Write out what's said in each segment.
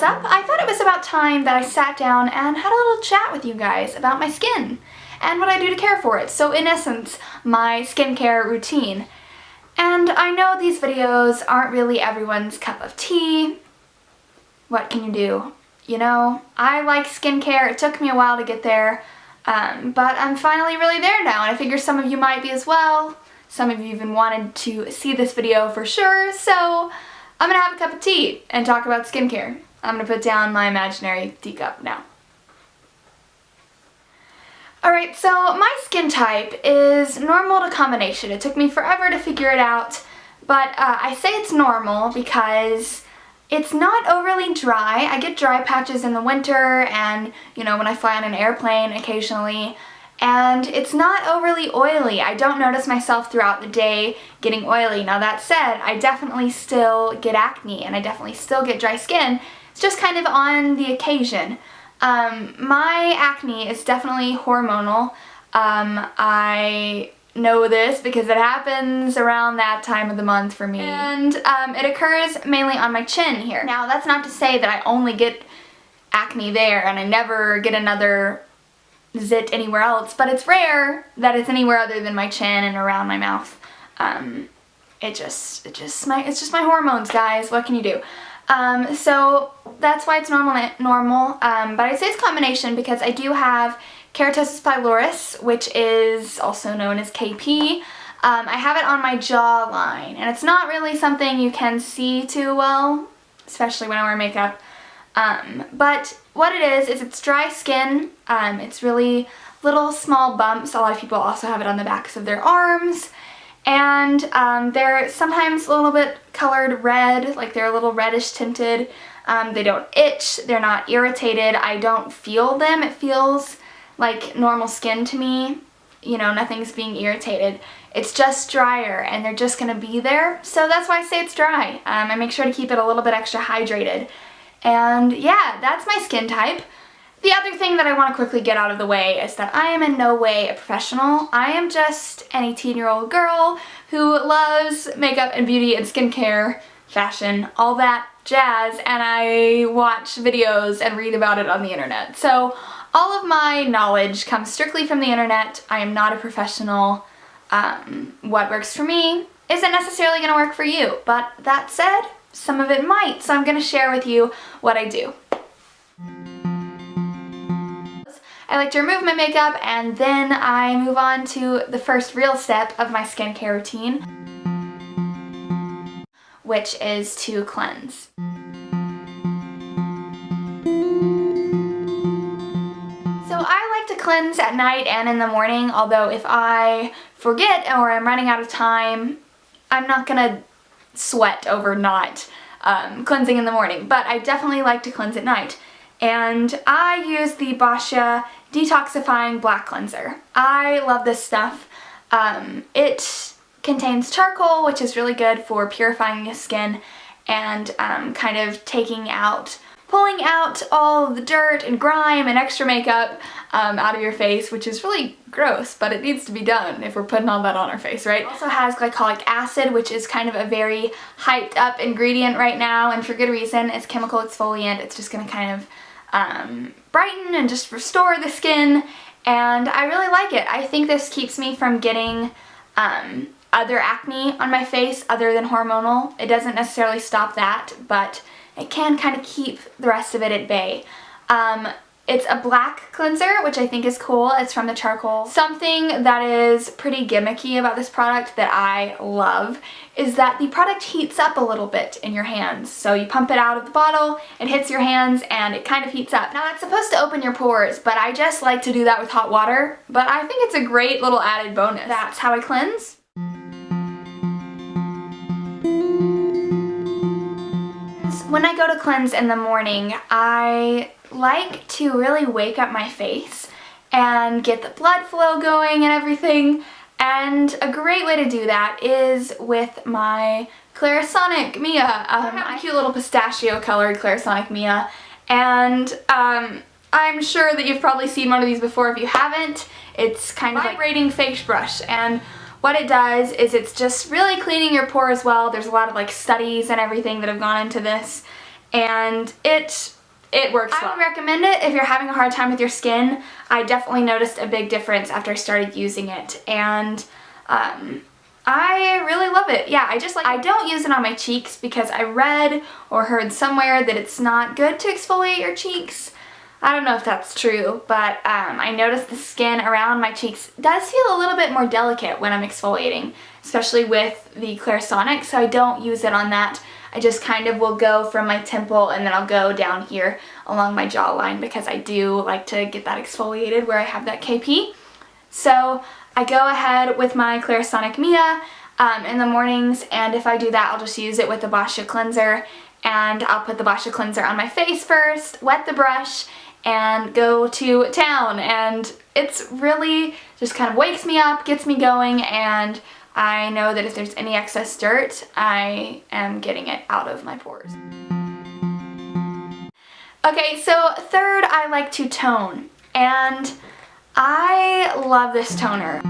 what's up? I thought it was about time that I sat down and had a little chat with you guys about my skin and what I do to care for it. So in essence, my skincare routine. And I know these videos aren't really everyone's cup of tea. What can you do? You know, I like skincare. It took me a while to get there, but I'm finally really there now, and I figure some of you might be as well. Some of you even wanted to see this video for sure, so I'm gonna have a cup of tea and talk about skincare. I'm gonna put down my imaginary teacup now. Alright, so my skin type is normal to combination. It took me forever to figure it out, but I say it's normal because it's not overly dry. I get dry patches in the winter and, you know, when I fly on an airplane occasionally. And it's not overly oily. I don't notice myself throughout the day getting oily. Now that said, I definitely still get acne and I definitely still get dry skin. It's just kind of on the occasion. My acne is definitely hormonal. I know this because it happens around that time of the month for me. And it occurs mainly on my chin here. Now that's not to say that I only get acne there and I never get another zit anywhere else, but it's rare that it's anywhere other than my chin and around my mouth. It's just my hormones, guys. What can you do? So that's why it's normal, but I'd say it's a combination because I do have keratosis piloris, which is also known as KP. I have it on my jawline, and it's not really something you can see too well, especially when I wear makeup. But what it is it's dry skin. It's really little small bumps. A lot of people also have it on the backs of their arms. And they're sometimes a little bit colored red, like they're a little reddish tinted. They don't itch, they're not irritated. I don't feel them. It feels like normal skin to me. You know, nothing's being irritated. It's just drier and they're just gonna be there. So that's why I say it's dry. I make sure to keep it a little bit extra hydrated. And yeah, that's my skin type. The other thing that I want to quickly get out of the way is that I am in no way a professional. I am just an 18-year-old girl who loves makeup and beauty and skincare, fashion, all that jazz, and I watch videos and read about it on the internet. So all of my knowledge comes strictly from the internet. I am not a professional. What works for me isn't necessarily going to work for you, but that said, some of it might, so I'm going to share with you what I do. I like to remove my makeup and then I move on to the first real step of my skincare routine, which is to cleanse. So I like to cleanse at night and in the morning, although if I forget or I'm running out of time, I'm not going to sweat over not cleansing in the morning, but I definitely like to cleanse at night. And I use the Boscia Detoxifying Black Cleanser. I love this stuff. It contains charcoal, which is really good for purifying the skin and kind of pulling out all the dirt and grime and extra makeup out of your face, which is really gross, but it needs to be done if we're putting all that on our face, right? It also has glycolic acid, which is kind of a very hyped up ingredient right now, and for good reason. It's chemical exfoliant. It's just going to kind of brighten and just restore the skin, and I really like it. I think this keeps me from getting other acne on my face other than hormonal. It doesn't necessarily stop that, but it can kind of keep the rest of it at bay. It's a black cleanser, which I think is cool. It's from the charcoal. Something that is pretty gimmicky about this product that I love is that the product heats up a little bit in your hands. So you pump it out of the bottle, it hits your hands, and it kind of heats up. Now it's supposed to open your pores, but I just like to do that with hot water. But I think it's a great little added bonus. That's how I cleanse. When I go to cleanse in the morning, I like to really wake up my face and get the blood flow going and everything. And a great way to do that is with my Clarisonic Mia. I have a cute little pistachio colored Clarisonic Mia, and I'm sure that you've probably seen one of these before. If you haven't, it's kind of like a vibrating face brush, and what it does is it's just really cleaning your pores well. There's a lot of like studies and everything that have gone into this, and it works well. I would recommend it if you're having a hard time with your skin. I definitely noticed a big difference after I started using it, and I really love it. Yeah, I don't use it on my cheeks because I read or heard somewhere that it's not good to exfoliate your cheeks. I don't know if that's true, but I noticed the skin around my cheeks does feel a little bit more delicate when I'm exfoliating, especially with the Clarisonic, so I don't use it on that. I just kind of will go from my temple and then I'll go down here along my jawline because I do like to get that exfoliated where I have that KP. So I go ahead with my Clarisonic Mia in the mornings, and if I do that, I'll just use it with the Boscia cleanser, and I'll put the Boscia cleanser on my face first, wet the brush, and go to town, and it's really just kind of wakes me up, gets me going, and I know that if there's any excess dirt, I am getting it out of my pores. Okay, so third, I like to tone, and I love this toner.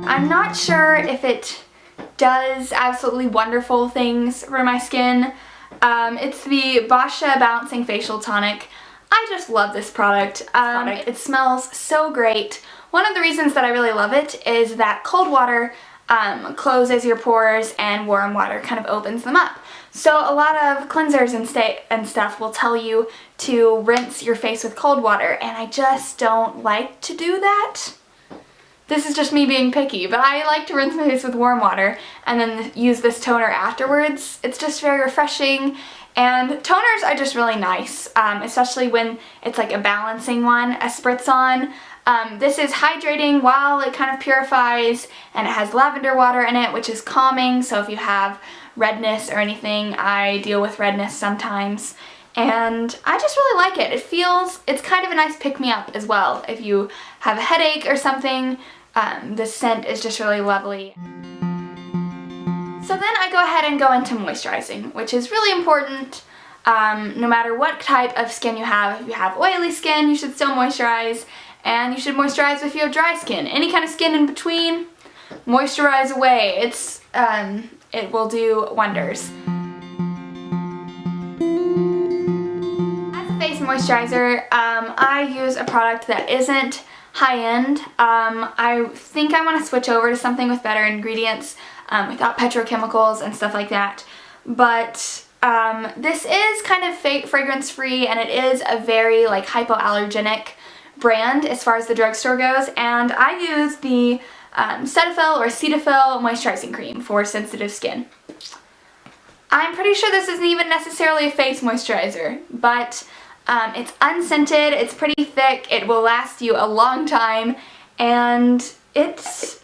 I'm not sure if it does absolutely wonderful things for my skin. It's the Boscia Balancing Facial Tonic. I just love this product. It smells so great. One of the reasons that I really love it is that cold water closes your pores and warm water kind of opens them up. So a lot of cleansers and stuff will tell you to rinse your face with cold water, and I just don't like to do that. This is just me being picky, but I like to rinse my face with warm water and then use this toner afterwards. It's just very refreshing, and toners are just really nice, especially when it's like a balancing one, a spritz-on. This is hydrating while it kind of purifies, and it has lavender water in it, which is calming, so if you have redness or anything, I deal with redness sometimes, and I just really like it. It's kind of a nice pick-me-up as well. If you have a headache or something, the scent is just really lovely. So then I go ahead and go into moisturizing, which is really important. No matter what type of skin you have, if you have oily skin, you should still moisturize, and you should moisturize if you have dry skin. Any kind of skin in between, moisturize away. It will do wonders. As a face moisturizer, I use a product that isn't high-end. I think I want to switch over to something with better ingredients, without petrochemicals and stuff like that. But this is kind of fragrance-free, and it is a very like hypoallergenic brand as far as the drugstore goes, and I use the Cetaphil or Cetaphil moisturizing cream for sensitive skin. I'm pretty sure this isn't even necessarily a face moisturizer, but it's unscented, it's pretty thick, it will last you a long time, and it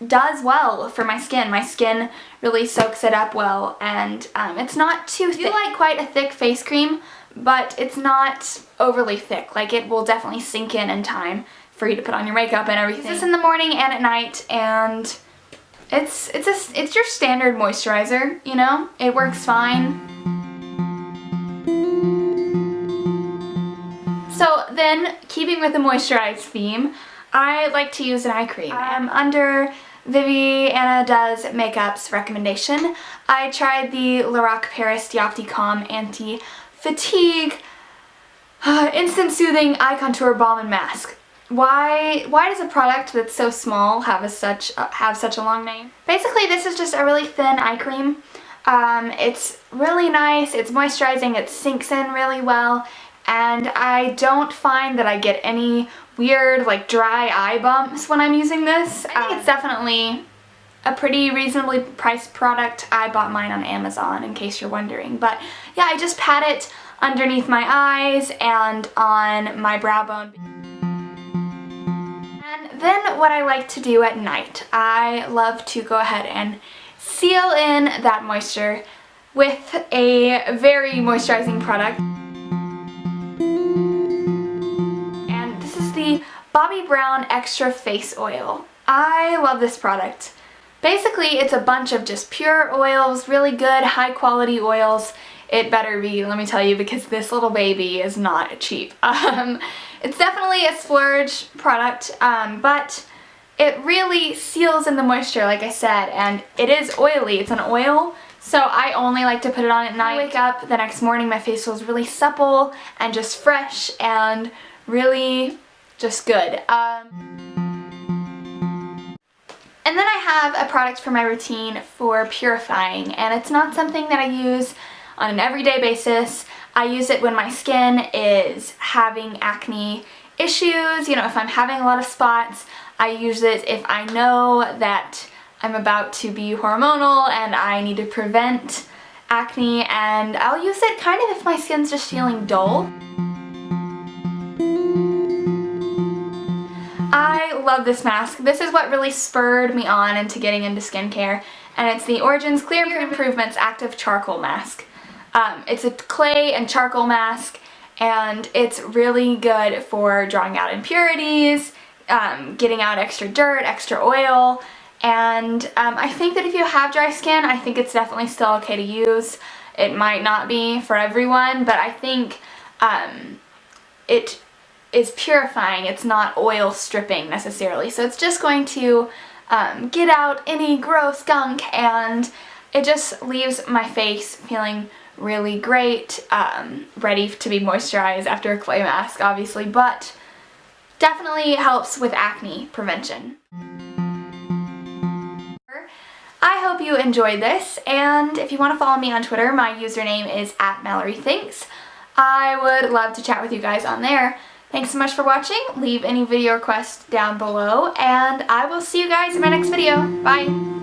does well for my skin. My skin really soaks it up well, and it's not too thick. I feel like quite a thick face cream, but it's not overly thick. Like, it will definitely sink in time for you to put on your makeup and everything. It's in the morning and at night, and it's your standard moisturizer, you know? It works fine. So then, keeping with the moisturized theme, I like to use an eye cream. Under Viviana Does Makeup's recommendation, I tried the Lierac Paris Diopti Calm Anti-Fatigue Instant Soothing Eye Contour Balm and Mask. Why does a product that's so small have such a long name? Basically, this is just a really thin eye cream. It's really nice, it's moisturizing, it sinks in really well, and I don't find that I get any weird like dry eye bumps when I'm using this. I think it's definitely a pretty reasonably priced product. I bought mine on Amazon, in case you're wondering. But yeah, I just pat it underneath my eyes and on my brow bone. And then what I like to do at night, I love to go ahead and seal in that moisture with a very moisturizing product. And this is the Bobbi Brown Extra Face Oil. I love this product. Basically, it's a bunch of just pure oils, really good, high quality oils. It better be, let me tell you, because this little baby is not cheap. It's definitely a splurge product, but it really seals in the moisture, like I said, and it is oily. It's an oil, So I only like to put it on at night. I wake up the next morning, my face feels really supple and just fresh and really just good. And then I have a product for my routine for purifying, and it's not something that I use on an everyday basis. I use it when my skin is having acne issues, you know, if I'm having a lot of spots. I use it if I know that I'm about to be hormonal and I need to prevent acne, and I'll use it kind of if my skin's just feeling dull. I love this mask. This is what really spurred me on into getting into skincare, and it's the Origins Clear Improvements Active Charcoal Mask. It's a clay and charcoal mask, and it's really good for drawing out impurities, getting out extra dirt, extra oil, and I think that if you have dry skin, I think it's definitely still okay to use. It might not be for everyone, but I think it is purifying. It's not oil stripping necessarily, so it's just going to get out any gross gunk, and it just leaves my face feeling really great, ready to be moisturized after a clay mask, obviously, but definitely helps with acne prevention. I hope you enjoyed this, and if you want to follow me on Twitter, my username is @MalloryThinks. I would love to chat with you guys on there. Thanks so much for watching. Leave any video requests down below, and I will see you guys in my next video. Bye!